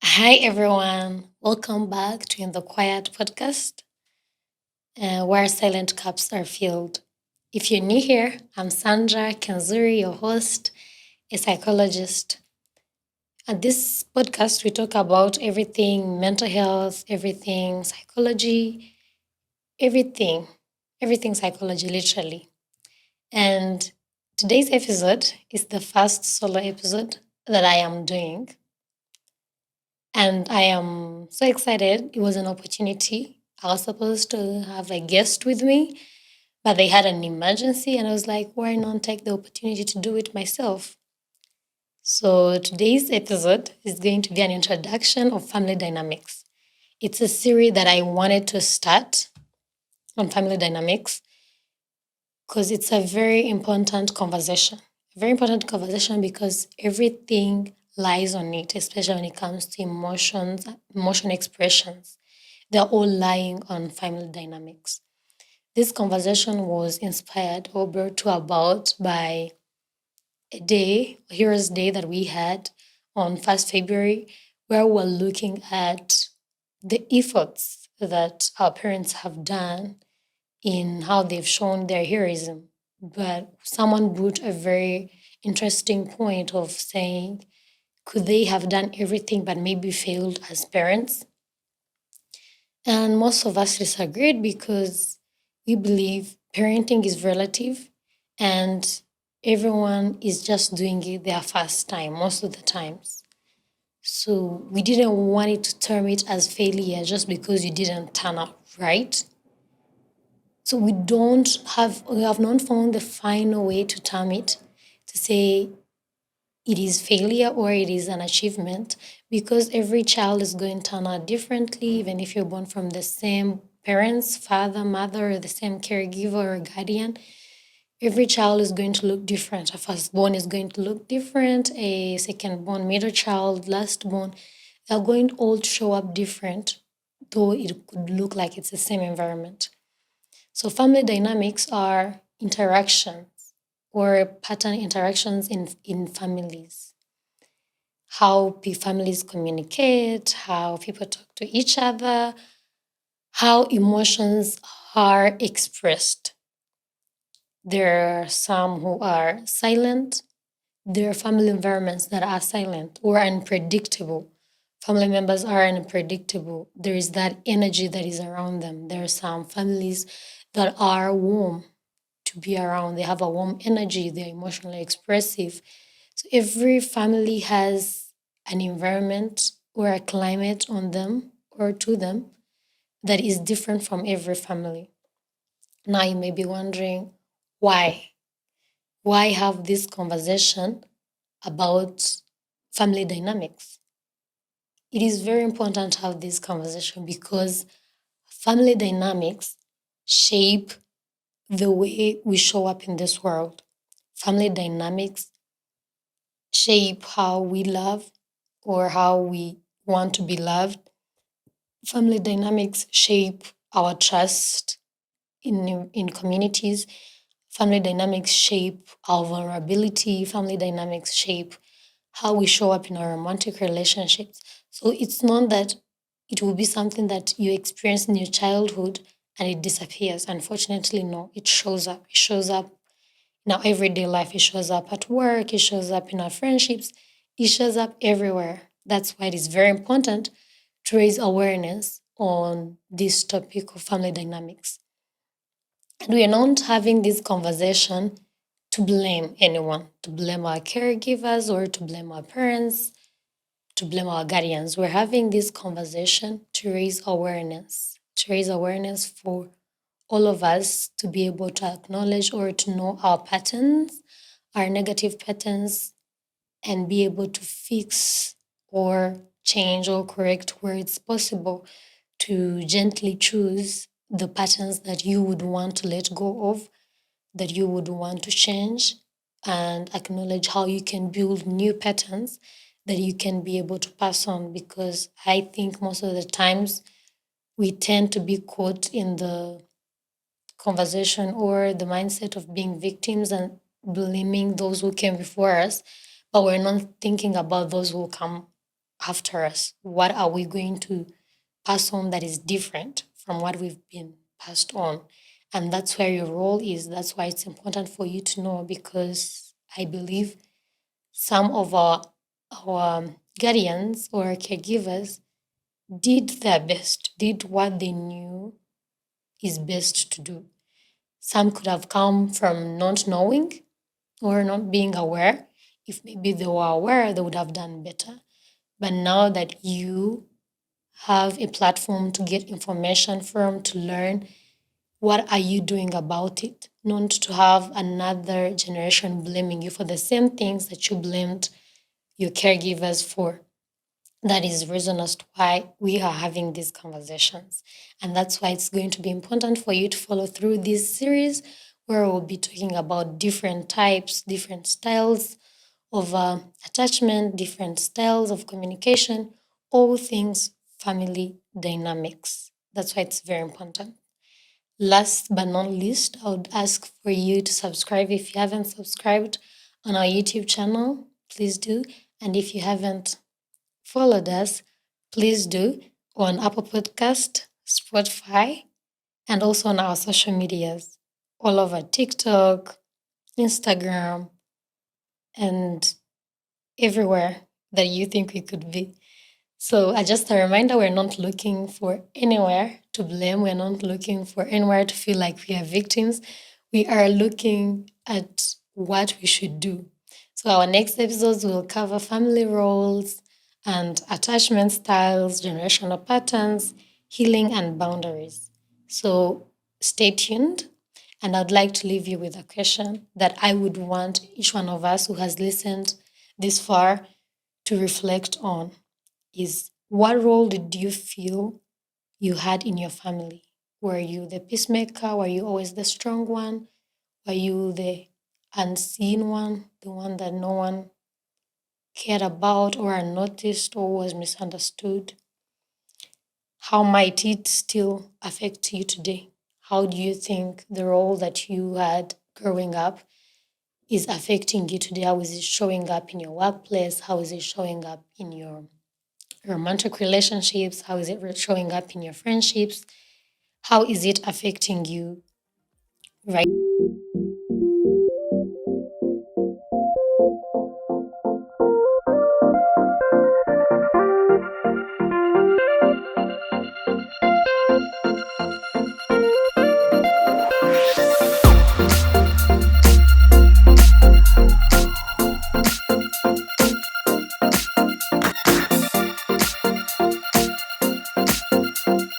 Hi, everyone. Welcome back to In the Quiet podcast, where silent cups are filled. If you're new here, I'm Sandra Kenzuri, your host, a psychologist. At this podcast, we talk about everything mental health, everything psychology, everything, everything psychology, literally. And today's episode is the first solo episode that I am doing. And I am so excited. It was an opportunity. I was supposed to have a guest with me, but they had an emergency, and I was like, why not take the opportunity to do it myself? So today's episode is going to be an introduction of family dynamics. It's a series that I wanted to start on family dynamics because it's a very important conversation. A very important conversation because everything lies on it, especially when it comes to emotions, emotion expressions. They're all lying on family dynamics. This conversation was inspired or brought to about by a day, Heroes Day that we had on 1st February, where we're looking at the efforts that our parents have done in how they've shown their heroism. But someone brought a very interesting point of saying, could they have done everything but maybe failed as parents? And most of us disagreed because we believe parenting is relative and everyone is just doing it their first time most of the times. So we didn't want it to term it as failure just because you didn't turn out right. So we have not found the final way to term it to say it is failure or it is an achievement because every child is going to turn out differently, even if you're born from the same parents, father, mother, or the same caregiver or guardian. Every child is going to look different. A firstborn is going to look different, a second-born, middle child, last-born. They're going to all show up different, though it could look like it's the same environment. So family dynamics are interactions or pattern interactions in families. How families communicate, how people talk to each other, how emotions are expressed. There are some who are silent. There are family environments that are silent or unpredictable. Family members are unpredictable. There is that energy that is around them. There are some families that are warm to be around. They have a warm energy. They're emotionally expressive. So every family has an environment or a climate on them or to them that is different from every family. Now you may be wondering why? Why have this conversation about family dynamics? It is very important to have this conversation because family dynamics shape the way we show up in this world. Family dynamics shape how we love or how we want to be loved. Family dynamics shape our trust in communities. Family dynamics shape our vulnerability. Family dynamics shape how we show up in our romantic relationships. So it's not that it will be something that you experience in your childhood and it disappears. Unfortunately, no, it shows up. It shows up in our everyday life. It shows up at work. It shows up in our friendships. It shows up everywhere. That's why it is very important to raise awareness on this topic of family dynamics. And we are not having this conversation to blame anyone, to blame our caregivers or to blame our parents, to blame our guardians. We're having this conversation to raise awareness for all of us to be able to acknowledge or to know our patterns, our negative patterns, and be able to fix or change or correct where it's possible to gently choose the patterns that you would want to let go of, that you would want to change, and acknowledge how you can build new patterns that you can be able to pass on. Because I think most of the times we tend to be caught in the conversation or the mindset of being victims and blaming those who came before us, but we're not thinking about those who come after us? What are we going to pass on that is different from what we've been passed on? And that's where your role is. That's why it's important for you to know, because I believe some of our guardians or caregivers did their best, did what they knew is best to do. Some could have come from not knowing or not being aware. If maybe they were aware, they would have done better. But now that you have a platform to get information from, to learn, what are you doing about it? Not to have another generation blaming you for the same things that you blamed your caregivers for. That is the reason as to why we are having these conversations. And that's why it's going to be important for you to follow through this series, where we'll be talking about different types, different styles of attachment, different styles of communication, all things family dynamics. That's why it's very important. Last but not least, I would ask for you to subscribe if you haven't subscribed on our YouTube channel. Please do. And if you haven't followed us, please do, on Apple Podcast, Spotify, and also on our social medias, all over TikTok, Instagram, and everywhere that you think we could be. So, just a reminder, we're not looking for anywhere to blame. We're not looking for anywhere to feel like we are victims. We are looking at what we should do. So, our next episodes will cover family roles and attachment styles, generational patterns, healing, and boundaries. So, stay tuned. And I'd like to leave you with a question that I would want each one of us who has listened this far to reflect on: is what role did you feel you had in your family? Were you the peacemaker? Were you always the strong one? Were you the unseen one, the one that no one cared about or noticed or was misunderstood? How might it still affect you today? How do you think the role that you had growing up is affecting you today? How is it showing up in your workplace? How is it showing up in your romantic relationships? How is it showing up in your friendships? How is it affecting you right